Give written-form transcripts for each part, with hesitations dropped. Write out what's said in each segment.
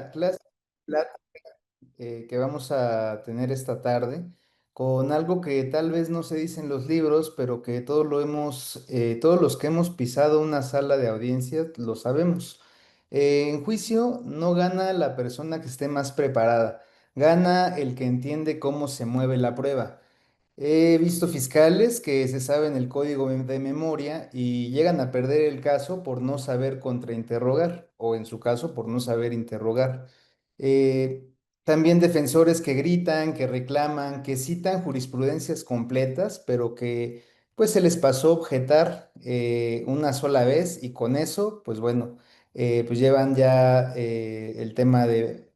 esta clase que vamos a tener esta tarde con algo que tal vez no se dice en los libros, pero que todos los que hemos pisado una sala de audiencia lo sabemos. En juicio no gana la persona que esté más preparada, gana el que entiende cómo se mueve la prueba. He visto fiscales que se saben el código de memoria y llegan a perder el caso por no saber contrainterrogar o en su caso por no saber interrogar. Eh, También defensores que gritan, que reclaman, que citan jurisprudencias completas, pero que pues se les pasó objetar una sola vez y con eso, pues bueno, pues llevan ya el tema de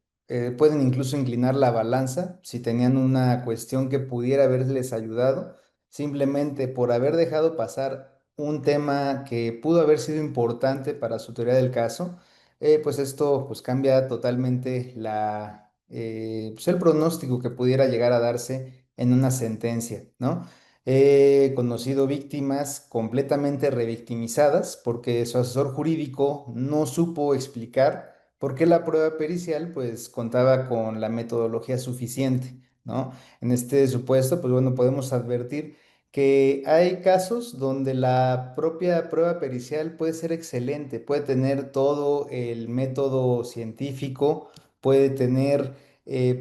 pueden incluso inclinar la balanza si tenían una cuestión que pudiera haberles ayudado, simplemente por haber dejado pasar un tema que pudo haber sido importante para su teoría del caso. Pues esto pues cambia totalmente pues el pronóstico que pudiera llegar a darse en una sentencia, ¿no? He conocido víctimas completamente revictimizadas porque su asesor jurídico no supo explicar por qué la prueba pericial pues contaba con la metodología suficiente, ¿no? En este supuesto, pues bueno, podemos advertir que hay casos donde la propia prueba pericial puede ser excelente, puede tener todo el método científico, puede tener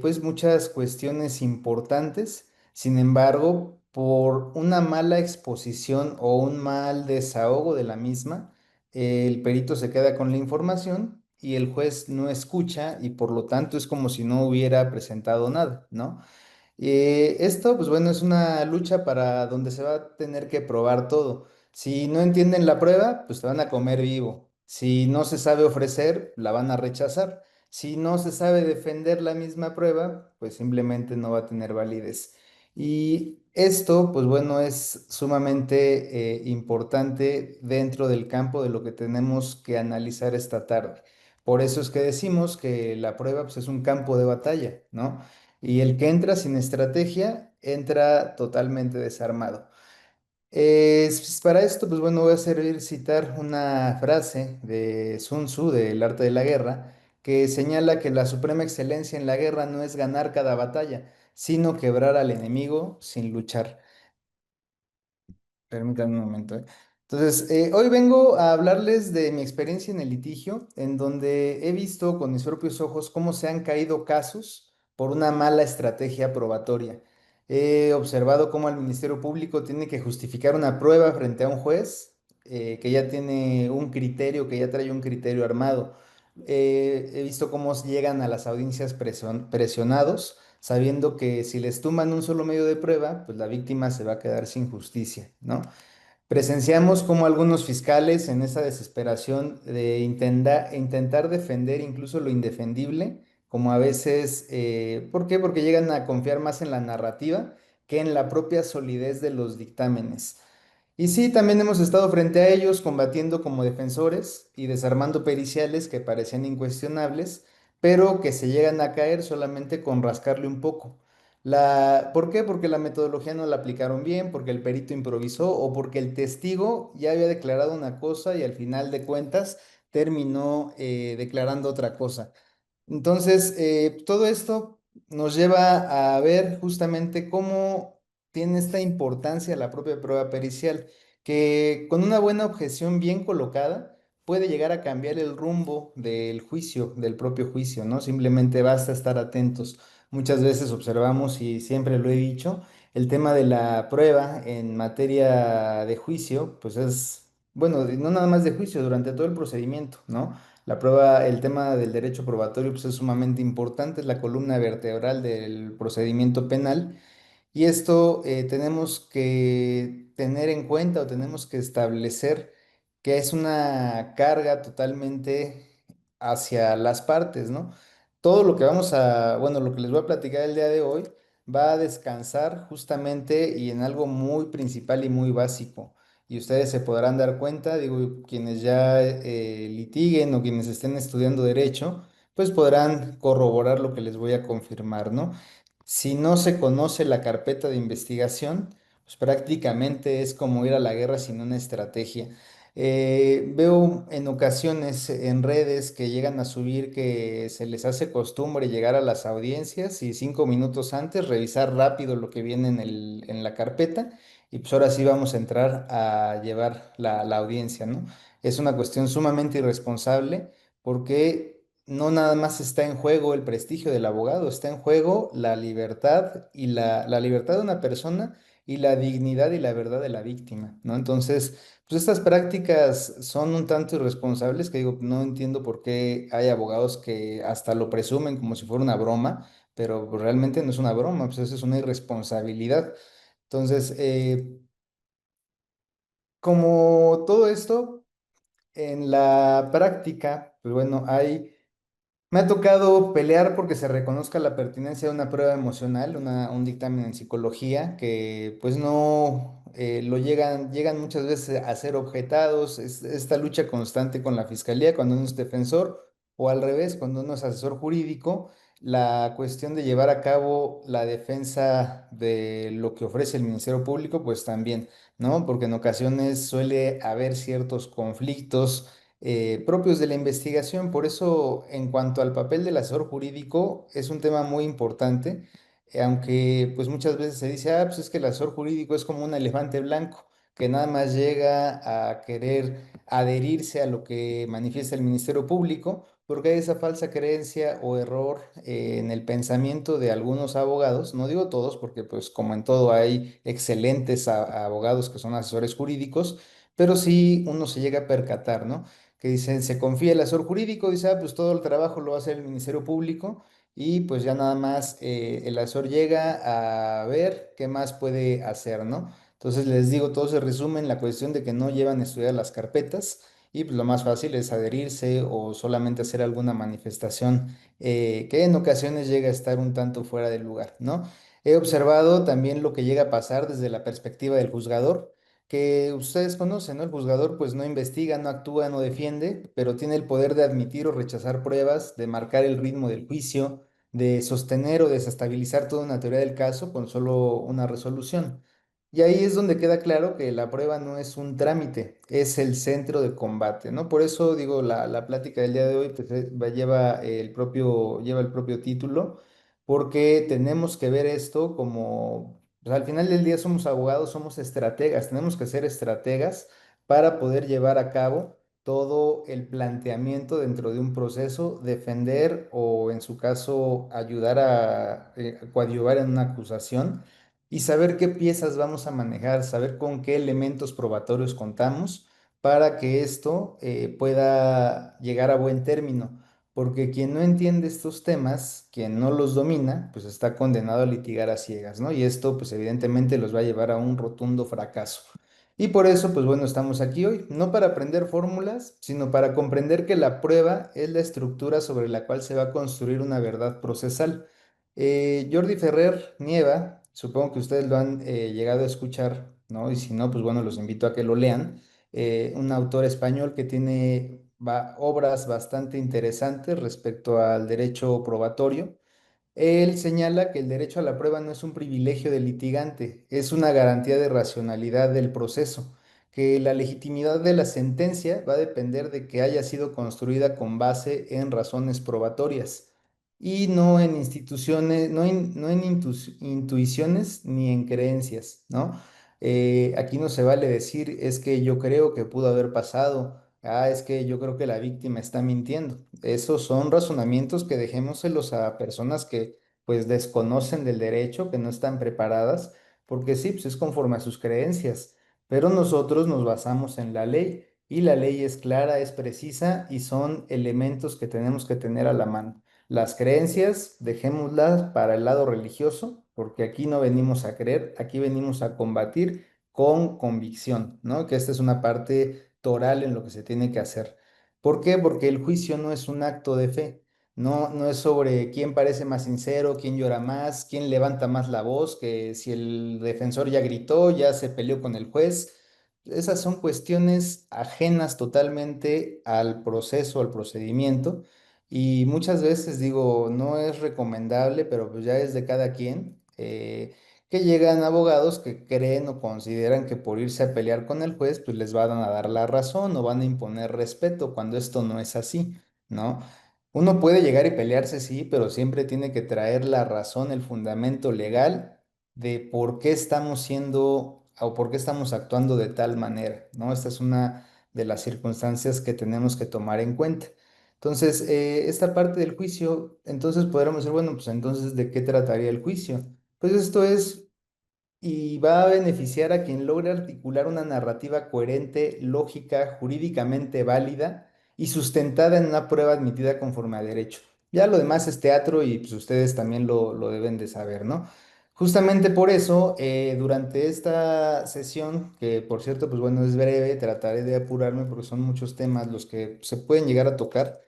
pues muchas cuestiones importantes. Sin embargo, por una mala exposición o un mal desahogo de la misma, el perito se queda con la información y el juez no escucha y por lo tanto es como si no hubiera presentado nada, ¿no? Esto, pues bueno, es una lucha para donde se va a tener que probar todo. Si no entienden la prueba, pues te van a comer vivo. Si no se sabe ofrecer, la van a rechazar. Si no se sabe defender la misma prueba, pues simplemente no va a tener validez. Y esto, pues bueno, es sumamente importante dentro del campo de lo que tenemos que analizar esta tarde. Por eso es que decimos que la prueba, pues, es un campo de batalla, ¿no? Y el que entra sin estrategia entra totalmente desarmado. Para esto, pues bueno, voy a servir citar una frase de Sun Tzu, del arte de la guerra, que señala que la suprema excelencia en la guerra no es ganar cada batalla, sino quebrar al enemigo sin luchar. Permítanme un momento, ¿eh? Entonces, hoy vengo a hablarles de mi experiencia en el litigio, en donde he visto con mis propios ojos cómo se han caído casos por una mala estrategia probatoria. He observado cómo el Ministerio Público tiene que justificar una prueba frente a un juez que ya tiene un criterio, que ya trae un criterio armado. He visto cómo llegan a las audiencias presionados, sabiendo que si les tumban un solo medio de prueba, pues la víctima se va a quedar sin justicia, ¿no? Presenciamos cómo algunos fiscales en esa desesperación de intentar defender incluso lo indefendible, como a veces, ¿por qué? Porque llegan a confiar más en la narrativa que en la propia solidez de los dictámenes. Y sí, también hemos estado frente a ellos combatiendo como defensores y desarmando periciales que parecían incuestionables, pero que se llegan a caer solamente con rascarle un poco. ¿Por qué? Porque la metodología no la aplicaron bien, porque el perito improvisó o porque el testigo ya había declarado una cosa y al final de cuentas terminó declarando otra cosa. Entonces, todo esto nos lleva a ver justamente cómo tiene esta importancia la propia prueba pericial, que con una buena objeción bien colocada puede llegar a cambiar el rumbo del juicio, del propio juicio, ¿no? Simplemente basta estar atentos. Muchas veces observamos, y siempre lo he dicho, el tema de la prueba en materia de juicio, pues es, bueno, no nada más de juicio, durante todo el procedimiento, ¿no? La prueba, el tema del derecho probatorio, pues es sumamente importante, es la columna vertebral del procedimiento penal y esto tenemos que tener en cuenta o tenemos que establecer que es una carga totalmente hacia las partes, ¿no? Todo lo que bueno, lo que les voy a platicar el día de hoy va a descansar justamente y en algo muy principal y muy básico. Y ustedes se podrán dar cuenta, digo, quienes ya litiguen o quienes estén estudiando derecho, pues podrán corroborar lo que les voy a confirmar, ¿no? Si no se conoce la carpeta de investigación, pues prácticamente es como ir a la guerra sin una estrategia. Veo en ocasiones en redes que llegan a subir que se les hace costumbre llegar a las audiencias y 5 minutos antes revisar rápido lo que viene en la carpeta y pues ahora sí vamos a entrar a llevar la audiencia, ¿no? Es una cuestión sumamente irresponsable porque no nada más está en juego el prestigio del abogado, está en juego la libertad y la libertad de una persona y la dignidad y la verdad de la víctima, ¿no? Entonces, pues estas prácticas son un tanto irresponsables que digo, no entiendo por qué hay abogados que hasta lo presumen como si fuera una broma, pero pues, realmente no es una broma, pues eso es una irresponsabilidad. Entonces, como todo esto, en la práctica, pues bueno, me ha tocado pelear porque se reconozca la pertinencia de una prueba emocional, un dictamen en psicología, que pues no llegan muchas veces a ser objetados, esta lucha constante con la fiscalía cuando uno es defensor o al revés, cuando uno es asesor jurídico, la cuestión de llevar a cabo la defensa de lo que ofrece el Ministerio Público, pues también, ¿no? Porque en ocasiones suele haber ciertos conflictos propios de la investigación. Por eso, en cuanto al papel del asesor jurídico, es un tema muy importante, aunque pues muchas veces se dice, ah, pues es que el asesor jurídico es como un elefante blanco, que nada más llega a querer adherirse a lo que manifiesta el Ministerio Público, porque hay esa falsa creencia o error en el pensamiento de algunos abogados, no digo todos, porque pues como en todo hay excelentes abogados que son asesores jurídicos, pero sí uno se llega a percatar, ¿no? Que dicen, se confía el asesor jurídico, dice, ah, pues todo el trabajo lo va a hacer el Ministerio Público y pues ya nada más el asesor llega a ver qué más puede hacer, ¿no? Entonces les digo, todo se resume en la cuestión de que no llevan a estudiar las carpetas y pues, lo más fácil es adherirse o solamente hacer alguna manifestación que en ocasiones llega a estar un tanto fuera del lugar, ¿no? He observado también lo que llega a pasar desde la perspectiva del juzgador que ustedes conocen, ¿no? El juzgador pues no investiga, no actúa, no defiende, pero tiene el poder de admitir o rechazar pruebas, de marcar el ritmo del juicio, de sostener o desestabilizar toda una teoría del caso con solo una resolución. Y ahí es donde queda claro que la prueba no es un trámite, es el centro de combate, ¿no? Por eso digo, la plática del día de hoy pues, lleva el propio título, porque tenemos que ver esto como pues, al final del día somos abogados, somos estrategas, tenemos que ser estrategas para poder llevar a cabo todo el planteamiento dentro de un proceso, defender o en su caso ayudar a coadyuvar en una acusación y saber qué piezas vamos a manejar, saber con qué elementos probatorios contamos para que esto pueda llegar a buen término. Porque quien no entiende estos temas, quien no los domina, pues está condenado a litigar a ciegas, ¿no? Y esto, pues evidentemente los va a llevar a un rotundo fracaso. Y por eso, pues bueno, estamos aquí hoy, no para aprender fórmulas, sino para comprender que la prueba es la estructura sobre la cual se va a construir una verdad procesal. Jordi Ferrer Nieva, supongo que ustedes lo han llegado a escuchar, ¿no? Y si no, pues bueno, los invito a que lo lean. Un autor español que tiene obras bastante interesantes respecto al derecho probatorio. Él señala que el derecho a la prueba no es un privilegio del litigante, es una garantía de racionalidad del proceso, que la legitimidad de la sentencia va a depender de que haya sido construida con base en razones probatorias y no en instituciones, no en intuiciones ni en creencias, ¿no? Aquí no se vale decir es que yo creo que pudo haber pasado. Ah, es que yo creo que la víctima está mintiendo. Esos son razonamientos que dejémoselos a personas que pues desconocen del derecho, que no están preparadas, porque sí, pues es conforme a sus creencias, pero nosotros nos basamos en la ley y la ley es clara, es precisa y son elementos que tenemos que tener a la mano. Las creencias, dejémoslas para el lado religioso, porque aquí no venimos a creer, aquí venimos a combatir con convicción, ¿no? Que esta es una parte toral en lo que se tiene que hacer. ¿Por qué? Porque el juicio no es un acto de fe, no es sobre quién parece más sincero, quién llora más, quién levanta más la voz, que si el defensor ya gritó, ya se peleó con el juez. Esas son cuestiones ajenas totalmente al proceso, al procedimiento. Y muchas veces digo, no es recomendable, pero pues ya es de cada quien. que llegan abogados que creen o consideran que por irse a pelear con el juez, pues les van a dar la razón o van a imponer respeto, cuando esto no es así, ¿no? Uno puede llegar y pelearse, sí, pero siempre tiene que traer la razón, el fundamento legal de por qué estamos siendo o por qué estamos actuando de tal manera, ¿no? Esta es una de las circunstancias que tenemos que tomar en cuenta. Entonces, esta parte del juicio, entonces podríamos decir, bueno, pues entonces, ¿de qué trataría el juicio? Pues esto es y va a beneficiar a quien logre articular una narrativa coherente, lógica, jurídicamente válida y sustentada en una prueba admitida conforme a derecho. Ya lo demás es teatro y pues ustedes también lo deben de saber, ¿no? Justamente por eso, durante esta sesión, que por cierto, pues bueno, es breve, trataré de apurarme porque son muchos temas los que se pueden llegar a tocar.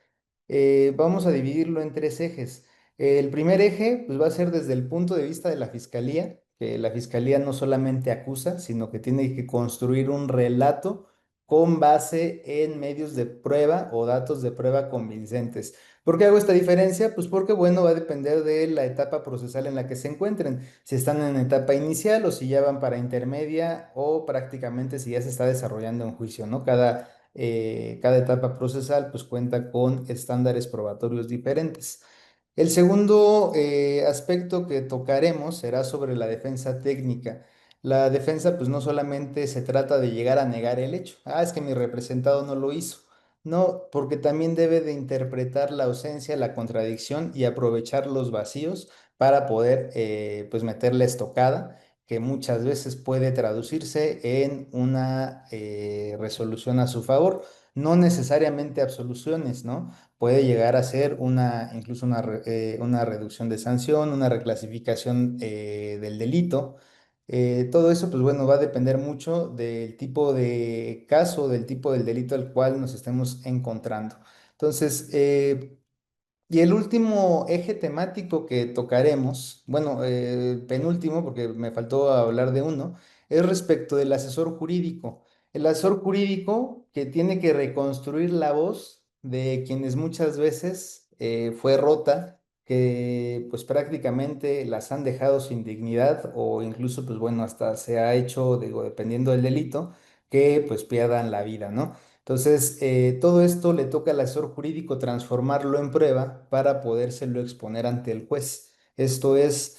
Vamos a dividirlo en tres ejes. El primer eje, pues va a ser desde el punto de vista de la fiscalía, que la fiscalía no solamente acusa, sino que tiene que construir un relato con base en medios de prueba o datos de prueba convincentes. ¿Por qué hago esta diferencia? Pues porque, bueno, va a depender de la etapa procesal en la que se encuentren. Si están en etapa inicial o si ya van para intermedia o prácticamente si ya se está desarrollando un juicio, ¿no? Cada etapa procesal pues cuenta con estándares probatorios diferentes. El segundo aspecto que tocaremos será sobre la defensa técnica. La defensa pues no solamente se trata de llegar a negar el hecho, es que mi representado no lo hizo. No, porque también debe de interpretar la ausencia, la contradicción y aprovechar los vacíos para poder pues meter la estocada que muchas veces puede traducirse en una resolución a su favor, no necesariamente absoluciones, ¿no? Puede llegar a ser incluso una reducción de sanción, una reclasificación del delito. Todo eso, pues bueno, va a depender mucho del tipo de caso, del tipo del delito al cual nos estemos encontrando. Entonces, y el último eje temático que tocaremos, bueno, penúltimo, porque me faltó hablar de uno, es respecto del asesor jurídico. El asesor jurídico que tiene que reconstruir la voz de quienes muchas veces fue rota, que pues prácticamente las han dejado sin dignidad o incluso, pues bueno, hasta se ha hecho, digo, dependiendo del delito, que pues pierdan la vida, ¿no? Entonces, todo esto le toca al asesor jurídico transformarlo en prueba para podérselo exponer ante el juez. Esto es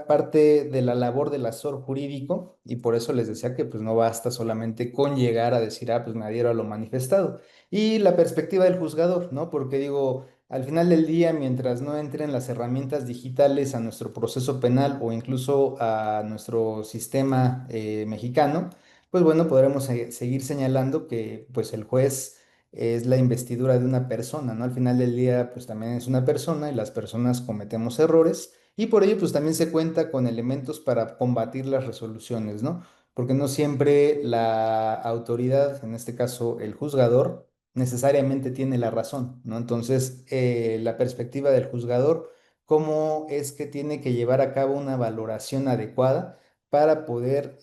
parte de la labor del asesor jurídico y por eso les decía que pues no basta solamente con llegar a decir, pues me adhiero a lo manifestado. Y la perspectiva del juzgador, ¿no? Porque digo, al final del día, mientras no entren las herramientas digitales a nuestro proceso penal o incluso a nuestro sistema mexicano, pues bueno, podremos seguir señalando que pues el juez es la investidura de una persona, ¿no? Al final del día pues también es una persona y las personas cometemos errores y por ello pues también se cuenta con elementos para combatir las resoluciones, ¿no? Porque no siempre la autoridad, en este caso el juzgador, necesariamente tiene la razón, ¿no? Entonces, la perspectiva del juzgador, cómo es que tiene que llevar a cabo una valoración adecuada para poder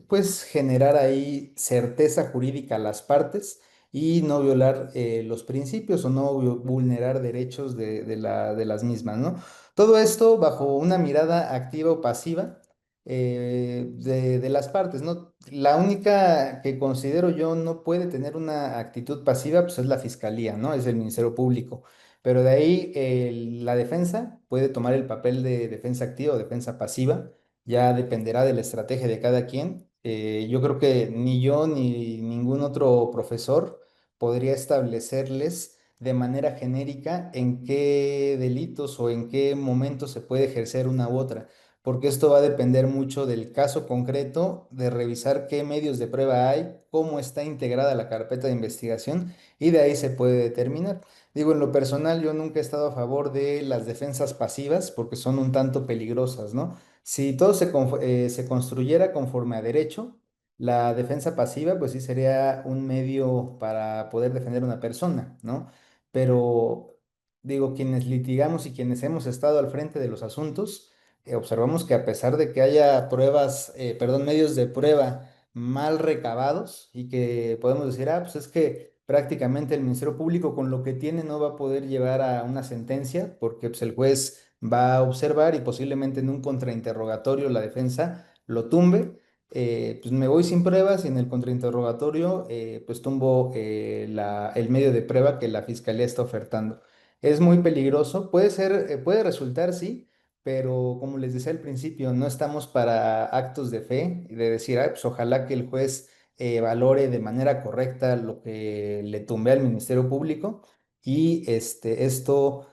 pues generar ahí certeza jurídica a las partes y no violar los principios o no vulnerar derechos de las mismas, ¿no? Todo esto bajo una mirada activa o pasiva de las partes, ¿no? La única que considero yo no puede tener una actitud pasiva, pues es la fiscalía, ¿no? Es el Ministerio Público. Pero de ahí la defensa puede tomar el papel de defensa activa o defensa pasiva, ya dependerá de la estrategia de cada quien. Yo creo que ni yo ni ningún otro profesor podría establecerles de manera genérica en qué delitos o en qué momentos se puede ejercer una u otra, porque esto va a depender mucho del caso concreto, de revisar qué medios de prueba hay, cómo está integrada la carpeta de investigación y de ahí se puede determinar. Digo, en lo personal, yo nunca he estado a favor de las defensas pasivas porque son un tanto peligrosas, ¿no? Si todo se construyera conforme a derecho, la defensa pasiva, pues sí sería un medio para poder defender a una persona, ¿no? Pero digo, quienes litigamos y quienes hemos estado al frente de los asuntos, observamos que a pesar de que haya medios de prueba mal recabados y que podemos decir, pues es que prácticamente el Ministerio Público con lo que tiene no va a poder llevar a una sentencia porque pues, el juez va a observar y posiblemente en un contrainterrogatorio la defensa lo tumbe. Pues me voy sin pruebas y en el contrainterrogatorio pues tumbo el medio de prueba que la fiscalía está ofertando. Es muy peligroso, puede ser, puede resultar, sí, pero como les decía al principio, no estamos para actos de fe y de decir, "Ay, pues ojalá que el juez valore de manera correcta lo que le tumbé al Ministerio Público y esto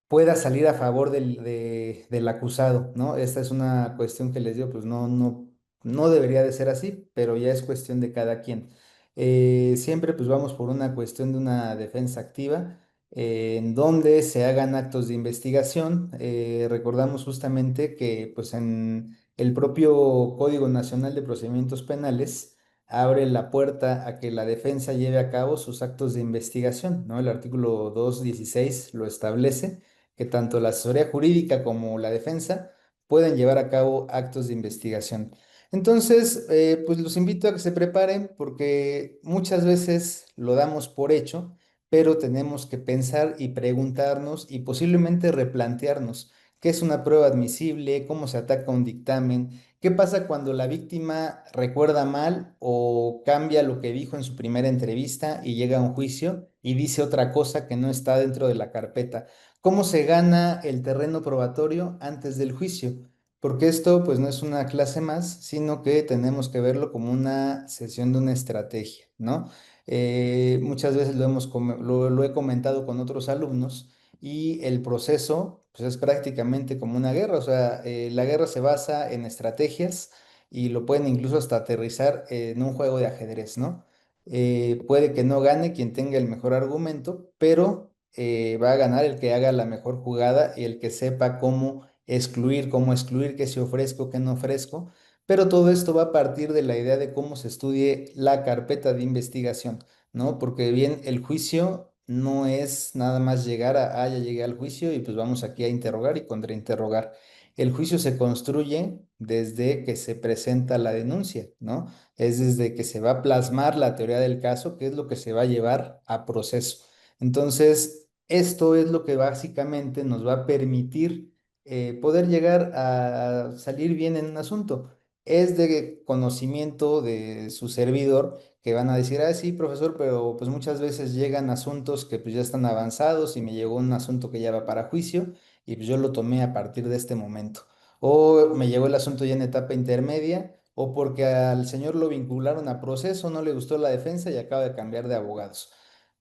pueda salir a favor del acusado, ¿no? Esta es una cuestión que les digo, pues no debería de ser así, pero ya es cuestión de cada quien. Siempre pues vamos por una cuestión de una defensa activa, en donde se hagan actos de investigación. Recordamos justamente que pues en el propio Código Nacional de Procedimientos Penales abre la puerta a que la defensa lleve a cabo sus actos de investigación, ¿no? El artículo 216 lo establece que tanto la asesoría jurídica como la defensa pueden llevar a cabo actos de investigación. Entonces, pues los invito a que se preparen porque muchas veces lo damos por hecho, pero tenemos que pensar y preguntarnos y posiblemente replantearnos qué es una prueba admisible, cómo se ataca un dictamen, qué pasa cuando la víctima recuerda mal o cambia lo que dijo en su primera entrevista y llega a un juicio y dice otra cosa que no está dentro de la carpeta. ¿Cómo se gana el terreno probatorio antes del juicio? Porque esto pues no es una clase más, sino que tenemos que verlo como una sesión de una estrategia, ¿no? Muchas veces lo he comentado con otros alumnos y el proceso pues es prácticamente como una guerra, o sea, la guerra se basa en estrategias y lo pueden incluso hasta aterrizar en un juego de ajedrez, ¿no? Puede que no gane quien tenga el mejor argumento, pero va a ganar el que haga la mejor jugada y el que sepa cómo excluir, qué se ofrezco, qué no ofrezco. Pero todo esto va a partir de la idea de cómo se estudie la carpeta de investigación, ¿no? Porque bien, el juicio no es nada más llegar ya llegué al juicio y pues vamos aquí a interrogar y contrainterrogar. El juicio se construye desde que se presenta la denuncia, ¿no? Es desde que se va a plasmar la teoría del caso, que es lo que se va a llevar a proceso. Entonces, esto es lo que básicamente nos va a permitir poder llegar a salir bien en un asunto. Es de conocimiento de su servidor que van a decir, ah, sí, profesor, pero pues muchas veces llegan asuntos que pues ya están avanzados y me llegó un asunto que ya va para juicio y pues yo lo tomé a partir de este momento. O me llegó el asunto ya en etapa intermedia, o porque al señor lo vincularon a proceso, no le gustó la defensa y acaba de cambiar de abogados.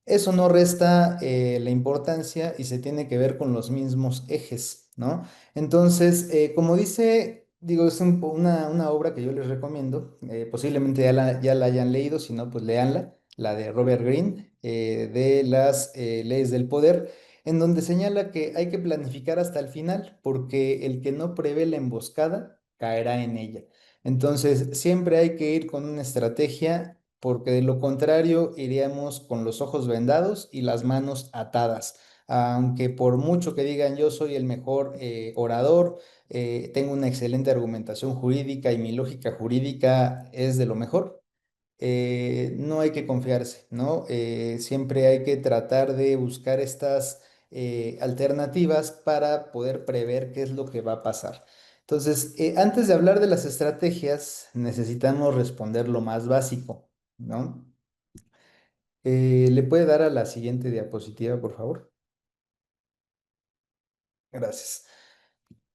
Eso no resta la importancia y se tiene que ver con los mismos ejes, ¿no? Entonces, como dice, digo, es una obra que yo les recomiendo, posiblemente ya la hayan leído, si no, pues léanla, la de Robert Greene, de las leyes del poder, en donde señala que hay que planificar hasta el final, porque el que no prevé la emboscada caerá en ella. Entonces, siempre hay que ir con una estrategia, porque de lo contrario iríamos con los ojos vendados y las manos atadas. Aunque por mucho que digan yo soy el mejor orador, tengo una excelente argumentación jurídica y mi lógica jurídica es de lo mejor, no hay que confiarse, ¿no? Siempre hay que tratar de buscar estas alternativas para poder prever qué es lo que va a pasar. Entonces, antes de hablar de las estrategias, necesitamos responder lo más básico, ¿no? ¿Le puede dar a la siguiente diapositiva, por favor? Gracias.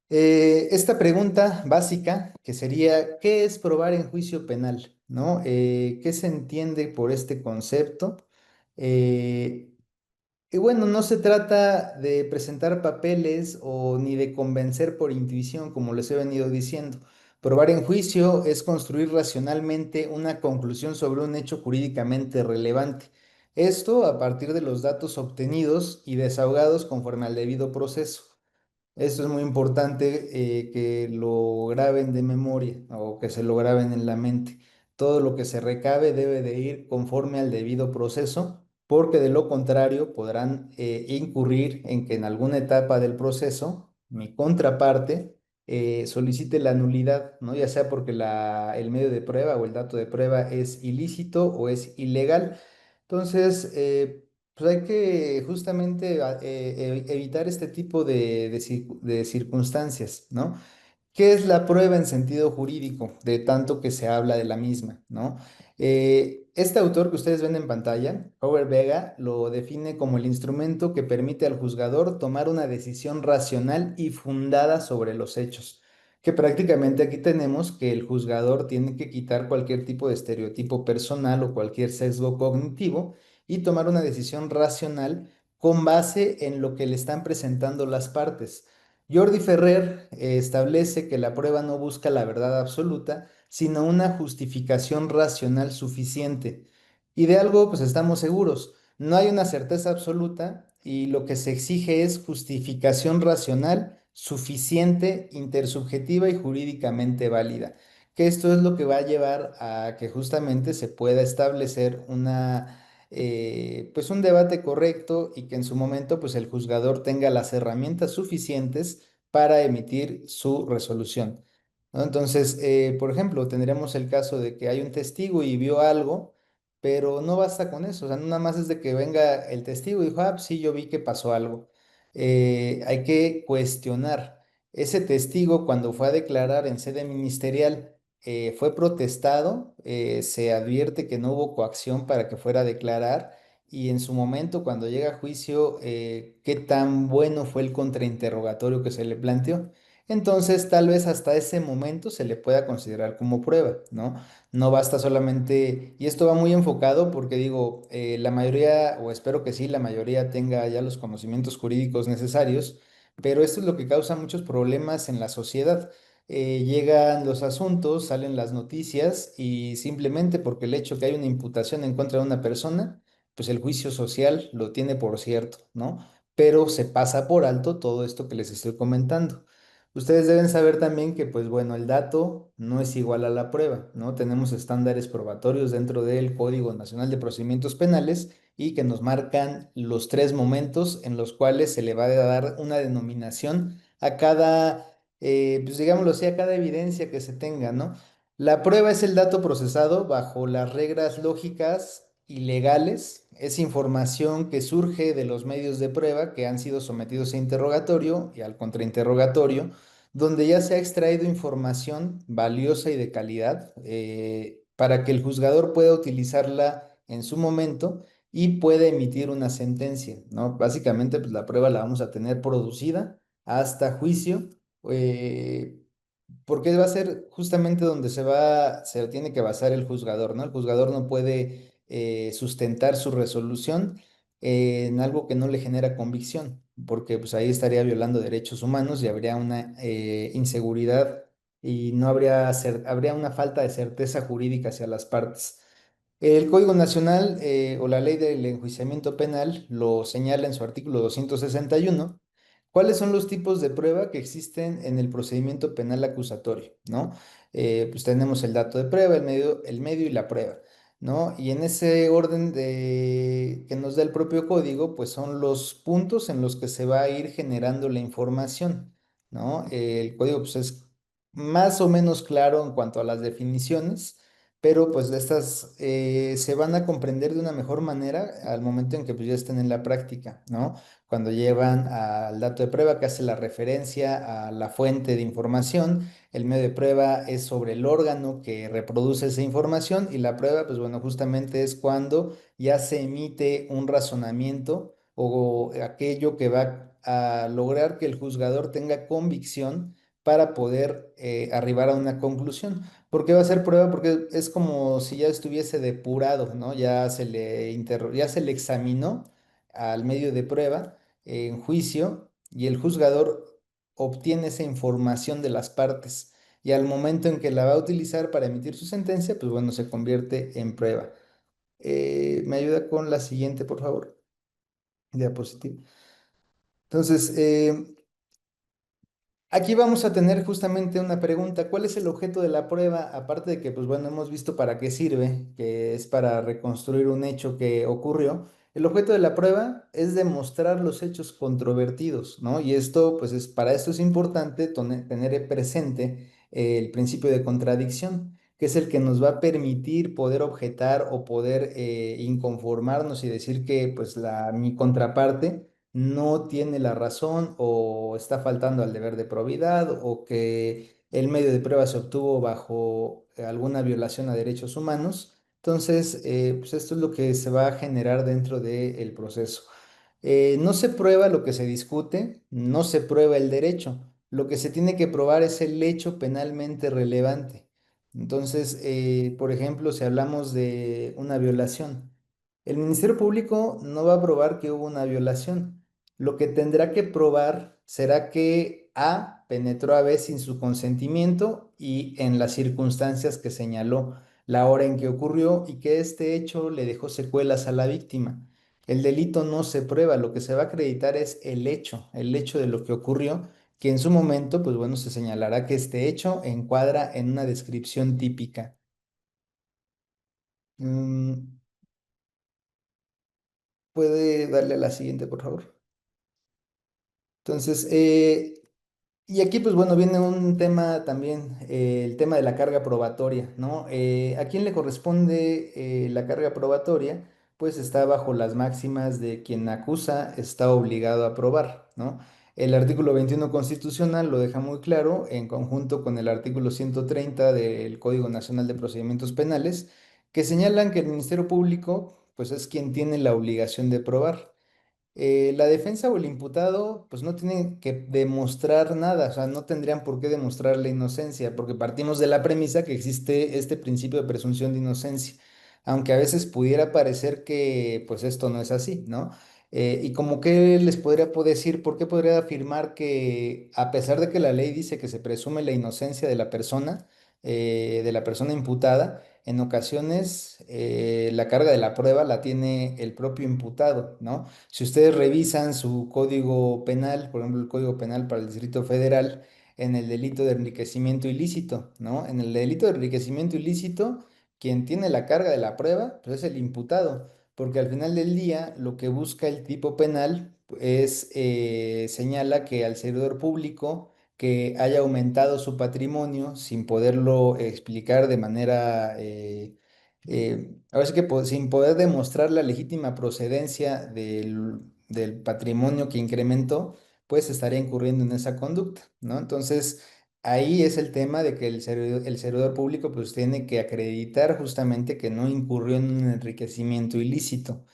Esta pregunta básica, que sería, ¿qué es probar en juicio penal? ¿No? ¿Qué se entiende por este concepto? Eh, y bueno, no se trata de presentar papeles o ni de convencer por intuición, como les he venido diciendo. Probar en juicio es construir racionalmente una conclusión sobre un hecho jurídicamente relevante. Esto a partir de los datos obtenidos y desahogados conforme al debido proceso. Esto es muy importante que lo graben de memoria o que se lo graben en la mente. Todo lo que se recabe debe de ir conforme al debido proceso, porque de lo contrario podrán incurrir en que en alguna etapa del proceso mi contraparte solicite la nulidad, ¿no? Ya sea porque el medio de prueba o el dato de prueba es ilícito o es ilegal. Entonces, Pues hay que justamente evitar este tipo de circunstancias, ¿no? ¿Qué es la prueba en sentido jurídico, de tanto que se habla de la misma, ¿no? Este autor que ustedes ven en pantalla, Howard Vega, lo define como el instrumento que permite al juzgador tomar una decisión racional y fundada sobre los hechos. Que prácticamente aquí tenemos que el juzgador tiene que quitar cualquier tipo de estereotipo personal o cualquier sesgo cognitivo y tomar una decisión racional con base en lo que le están presentando las partes. Jordi Ferrer establece que la prueba no busca la verdad absoluta, sino una justificación racional suficiente. Y de algo, pues estamos seguros, no hay una certeza absoluta y lo que se exige es justificación racional suficiente, intersubjetiva y jurídicamente válida. Que esto es lo que va a llevar a que justamente se pueda establecer pues un debate correcto y que en su momento pues el juzgador tenga las herramientas suficientes para emitir su resolución, ¿no? Entonces, por ejemplo, tendríamos el caso de que hay un testigo y vio algo, pero no basta con eso, o sea, no nada más es de que venga el testigo y dijo, ah, pues sí, yo vi que pasó algo. Hay que cuestionar. Ese testigo, cuando fue a declarar en sede ministerial, fue protestado, se advierte que no hubo coacción para que fuera a declarar y en su momento, cuando llega a juicio, qué tan bueno fue el contrainterrogatorio que se le planteó. Entonces, tal vez hasta ese momento se le pueda considerar como prueba, ¿no? No basta solamente, y esto va muy enfocado porque digo, la mayoría, o espero que sí, la mayoría tenga ya los conocimientos jurídicos necesarios, pero esto es lo que causa muchos problemas en la sociedad. Llegan los asuntos, salen las noticias y simplemente porque el hecho que hay una imputación en contra de una persona, pues el juicio social lo tiene por cierto, ¿no? Pero se pasa por alto todo esto que les estoy comentando. Ustedes deben saber también que, pues bueno, el dato no es igual a la prueba, ¿no? Tenemos estándares probatorios dentro del Código Nacional de Procedimientos Penales y que nos marcan los tres momentos en los cuales se le va a dar una denominación a cada, pues digámoslo así, a cada evidencia que se tenga, ¿no? La prueba es el dato procesado bajo las reglas lógicas y legales. Es información que surge de los medios de prueba que han sido sometidos a interrogatorio y al contrainterrogatorio, donde ya se ha extraído información valiosa y de calidad para que el juzgador pueda utilizarla en su momento y pueda emitir una sentencia, ¿no? Básicamente, pues la prueba la vamos a tener producida hasta juicio. eh, Porque va a ser justamente donde se tiene que basar el juzgador, ¿no? El juzgador no puede sustentar su resolución en algo que no le genera convicción, porque pues ahí estaría violando derechos humanos y habría una inseguridad y no habría una falta de certeza jurídica hacia las partes. El Código Nacional o la Ley del Enjuiciamiento Penal lo señala en su artículo 261. ¿Cuáles son los tipos de prueba que existen en el procedimiento penal acusatorio, ¿no? Pues tenemos el dato de prueba, el medio y la prueba, ¿no? Y en ese orden que nos da el propio código, pues son los puntos en los que se va a ir generando la información, ¿no? El código pues es más o menos claro en cuanto a las definiciones, pero pues estas se van a comprender de una mejor manera al momento en que pues ya estén en la práctica, ¿no? Cuando llevan al dato de prueba que hace la referencia a la fuente de información, el medio de prueba es sobre el órgano que reproduce esa información y la prueba, pues bueno, justamente es cuando ya se emite un razonamiento o aquello que va a lograr que el juzgador tenga convicción para poder arribar a una conclusión. ¿Por qué va a ser prueba? Porque es como si ya estuviese depurado, ¿no? Ya se le examinó al medio de prueba en juicio y el juzgador obtiene esa información de las partes y al momento en que la va a utilizar para emitir su sentencia, pues bueno, se convierte en prueba. ¿Me ayuda con la siguiente, por favor? Diapositiva. Entonces, aquí vamos a tener justamente una pregunta. ¿Cuál es el objeto de la prueba? Aparte de que, pues bueno, hemos visto para qué sirve, que es para reconstruir un hecho que ocurrió. El objeto de la prueba es demostrar los hechos controvertidos, ¿no? Y esto, pues para esto es importante tener presente el principio de contradicción, que es el que nos va a permitir poder objetar o poder inconformarnos y decir que pues mi contraparte no tiene la razón o está faltando al deber de probidad o que el medio de prueba se obtuvo bajo alguna violación a derechos humanos. Entonces, pues esto es lo que se va a generar dentro del proceso. No se prueba lo que se discute, no se prueba el derecho. Lo que se tiene que probar es el hecho penalmente relevante. Entonces, por ejemplo, si hablamos de una violación, el Ministerio Público no va a probar que hubo una violación. Lo que tendrá que probar será que A penetró a B sin su consentimiento y en las circunstancias que señaló, la hora en que ocurrió y que este hecho le dejó secuelas a la víctima. El delito no se prueba, lo que se va a acreditar es el hecho de lo que ocurrió, que en su momento, pues bueno, se señalará que este hecho encuadra en una descripción típica. Mm, ¿Puede darle a la siguiente, por favor? Entonces, y aquí, pues bueno, viene un tema también, el tema de la carga probatoria, ¿no? ¿A quién le corresponde la carga probatoria? Pues está bajo las máximas de quien acusa está obligado a probar, ¿no? El artículo 21 constitucional lo deja muy claro en conjunto con el artículo 130 del Código Nacional de Procedimientos Penales, que señalan que el Ministerio Público, pues es quien tiene la obligación de probar. La defensa o el imputado, pues no tienen que demostrar nada, o sea, no tendrían por qué demostrar la inocencia, porque partimos de la premisa que existe este principio de presunción de inocencia, aunque a veces pudiera parecer que, pues esto no es así, ¿no? Y como que les podría decir, ¿por qué podría afirmar que a pesar de que la ley dice que se presume la inocencia de la persona imputada, en ocasiones la carga de la prueba la tiene el propio imputado, ¿no? Si ustedes revisan su código penal, por ejemplo, el Código Penal para el Distrito Federal, en el delito de enriquecimiento ilícito, ¿no? En el delito de enriquecimiento ilícito, quien tiene la carga de la prueba, pues es el imputado, porque al final del día lo que busca el tipo penal es, señala que al servidor público que haya aumentado su patrimonio sin poderlo explicar de manera ahora sí que sin poder demostrar la legítima procedencia del patrimonio que incrementó, pues estaría incurriendo en esa conducta, ¿no? Entonces, ahí es el tema de que el servidor público pues tiene que acreditar justamente que no incurrió en un enriquecimiento ilícito.